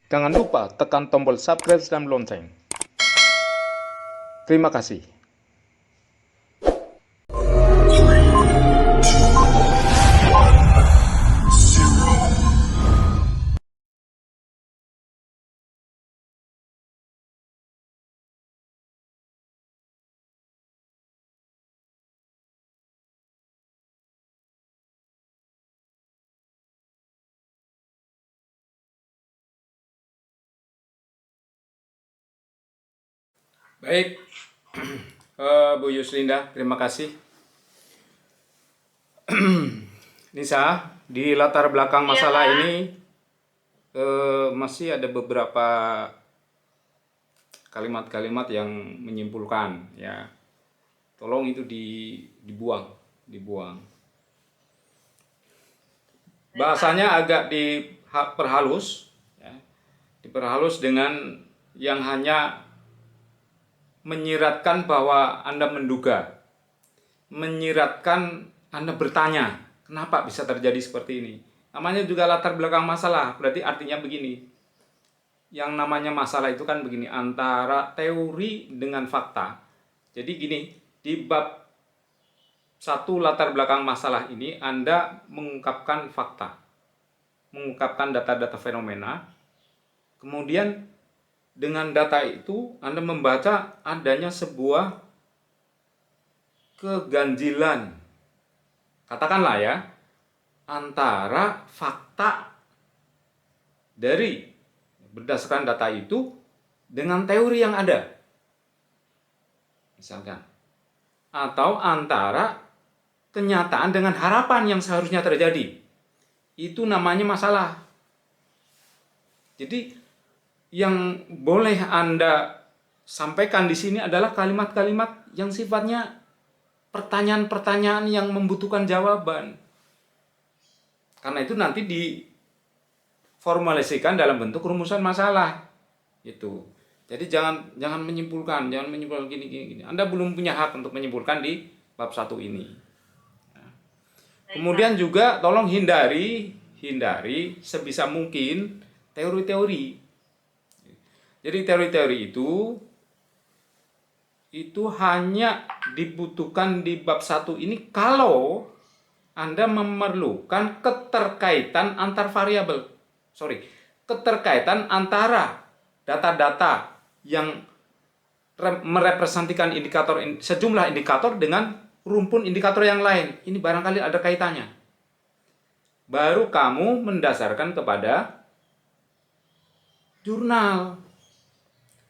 Jangan lupa tekan tombol subscribe dan lonceng. Terima kasih. Baik, Bu Yuslinda, terima kasih. Nisa, di latar belakang masalah ini masih ada beberapa kalimat-kalimat yang menyimpulkan, ya. Tolong itu dibuang. Bahasanya agak diperhalus, ya. Diperhalus dengan yang hanya menyiratkan bahwa Anda menduga, menyiratkan Anda bertanya, kenapa bisa terjadi seperti ini? Namanya juga latar belakang masalah, berarti artinya begini. Yang namanya masalah itu kan begini, antara teori dengan fakta. Jadi gini, di bab 1 latar belakang masalah ini Anda mengungkapkan fakta, mengungkapkan data-data fenomena, kemudian dengan data itu Anda membaca adanya sebuah keganjilan, katakanlah ya, antara fakta dari berdasarkan data itu dengan teori yang ada, misalkan, atau antara kenyataan dengan harapan yang seharusnya terjadi. Itu namanya masalah. Jadi yang boleh Anda sampaikan di sini adalah kalimat-kalimat yang sifatnya pertanyaan-pertanyaan yang membutuhkan jawaban. Karena itu nanti diformulasikan dalam bentuk rumusan masalah. Itu. Jadi jangan menyimpulkan gini. Anda belum punya hak untuk menyimpulkan di bab 1 ini. Kemudian juga tolong hindari sebisa mungkin teori-teori. Jadi teori-teori itu hanya dibutuhkan di bab 1 ini kalau Anda memerlukan keterkaitan antar variabel. Keterkaitan antara data-data yang merepresentasikan sejumlah indikator dengan rumpun indikator yang lain. Ini barangkali ada kaitannya. Baru kamu mendasarkan kepada jurnal.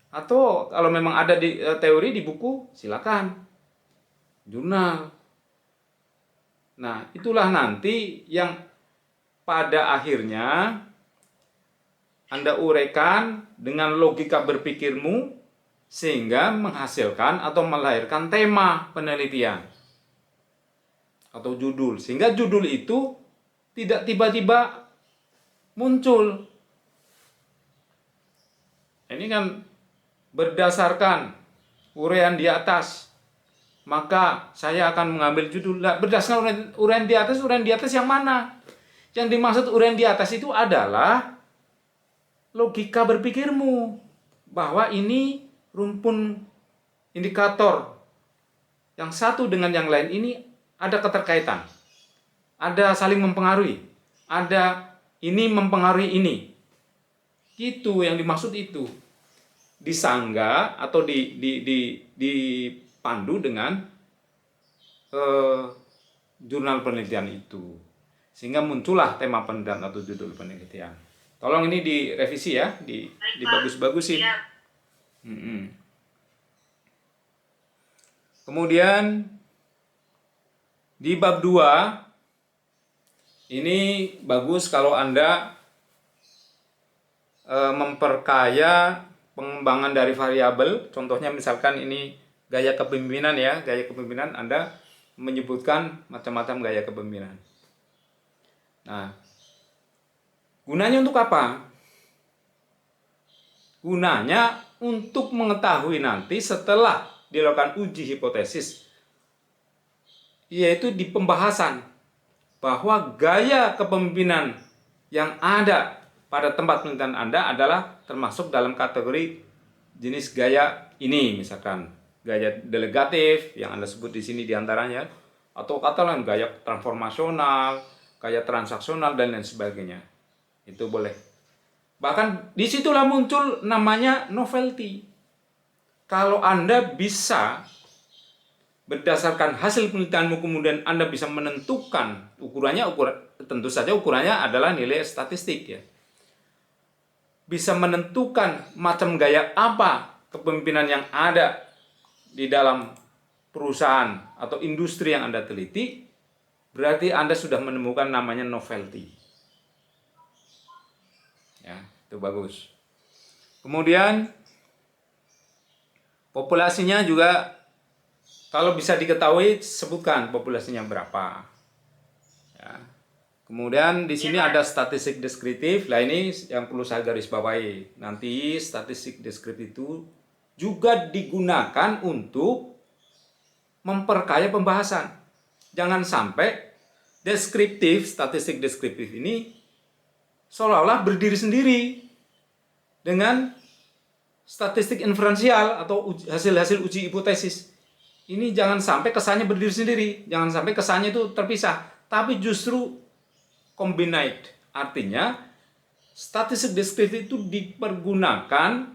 Atau kalau memang ada di teori di buku, silakan. Jurnal. Nah, itulah nanti yang pada akhirnya Anda uraikan dengan logika berpikirmu sehingga menghasilkan atau melahirkan tema penelitian atau judul. Sehingga judul itu tidak tiba-tiba muncul. Ini kan berdasarkan uraian di atas, maka saya akan mengambil judul. Berdasarkan uraian di atas yang mana? Yang dimaksud uraian di atas itu adalah logika berpikirmu bahwa ini rumpun indikator yang satu dengan yang lain ini ada keterkaitan, ada saling mempengaruhi, ada ini mempengaruhi ini. Itu yang dimaksud itu. Disangga atau dipandu dengan jurnal penelitian itu, sehingga muncullah tema penelitian atau judul penelitian. Tolong ini direvisi ya, dibagus-bagusin. Kemudian di bab 2 ini bagus kalau Anda memperkaya pengembangan dari variabel. Contohnya misalkan ini gaya kepemimpinan ya, gaya kepemimpinan Anda menyebutkan macam-macam gaya kepemimpinan. Nah, gunanya untuk apa? Gunanya untuk mengetahui nanti setelah dilakukan uji hipotesis, yaitu di pembahasan bahwa gaya kepemimpinan yang ada pada tempat penelitian Anda adalah termasuk dalam kategori jenis gaya ini, misalkan gaya delegatif yang Anda sebut di sini diantaranya, atau kata lain gaya transformasional, gaya transaksional, dan lain sebagainya. Itu boleh. Bahkan disitulah muncul namanya novelty. Kalau Anda bisa berdasarkan hasil penelitianmu kemudian Anda bisa menentukan tentu saja ukurannya adalah nilai statistik ya. Bisa menentukan macam gaya apa kepemimpinan yang ada di dalam perusahaan atau industri yang Anda teliti, berarti Anda sudah menemukan namanya novelty. Ya, itu bagus. Kemudian populasinya juga kalau bisa diketahui sebutkan populasinya berapa. Ya. Kemudian di sini ada statistik deskriptif. Nah ini yang perlu saya garis bawahi. Nanti statistik deskriptif itu juga digunakan untuk memperkaya pembahasan. Jangan sampai statistik deskriptif ini seolah-olah berdiri sendiri dengan statistik inferensial atau hasil-hasil uji hipotesis. Ini jangan sampai kesannya berdiri sendiri, jangan sampai kesannya itu terpisah, tapi justru combined. Artinya, statistik deskriptif itu dipergunakan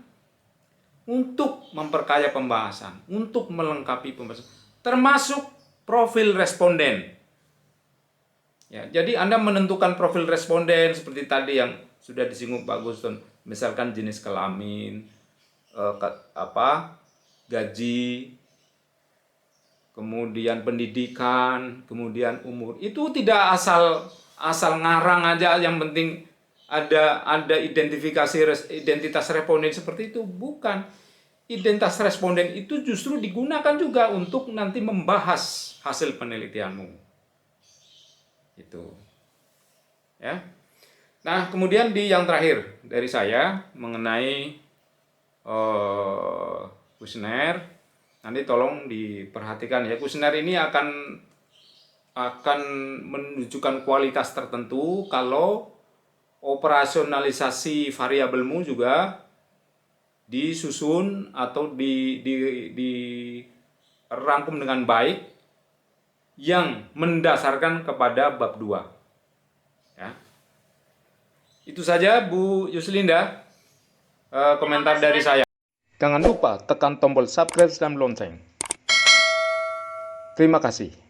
untuk memperkaya pembahasan, untuk melengkapi pembahasan, termasuk profil responden. Ya, jadi Anda menentukan profil responden seperti tadi yang sudah disinggung Pak Guston, misalkan jenis kelamin, gaji, kemudian pendidikan, kemudian umur. Itu tidak asal ngarang aja, yang penting ada identitas responden seperti itu. Bukan. Identitas responden itu justru digunakan juga untuk nanti membahas hasil penelitianmu. Itu. Ya. Nah, kemudian di yang terakhir dari saya mengenai kuesioner. Nanti tolong diperhatikan ya, kuesioner ini akan menunjukkan kualitas tertentu kalau operasionalisasi variabelmu juga disusun atau dirangkum dengan baik yang mendasarkan kepada bab 2. Ya. Itu saja Bu Yuslinda, komentar dari saya. Jangan lupa tekan tombol subscribe dan lonceng. Terima kasih.